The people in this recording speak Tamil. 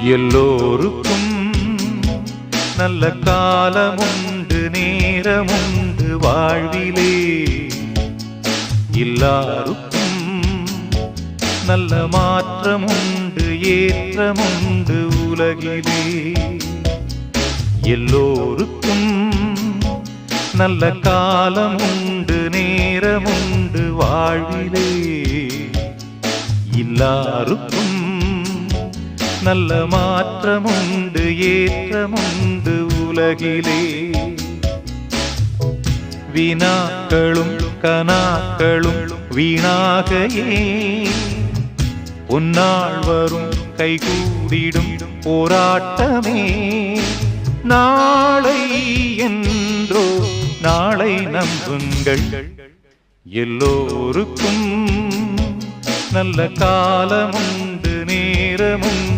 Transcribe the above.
எல்லோருக்கும் நல்ல காலமுண்டு நேரமுண்டு வாழ்விலே. எல்லாருக்கும் நல்ல மாற்றமுண்டு ஏற்றமுண்டு உலகிலே. எல்லோருக்கும் நல்ல காலமுண்டு நேரமுண்டு வாழ்விலே. எல்லாருக்கும் நல்ல மாற்றமுண்டு ஏற்றமுண்டு உலகிலே. வினாக்களும் கனாக்களும் வீணாகையே உன்னாள் வரும் கைகூடிடும் போராட்டமே. நாளை என்றோ நாளை நம்புங்கள். எல்லோருக்கும் நல்ல காலமுண்டு நேரமுண்டு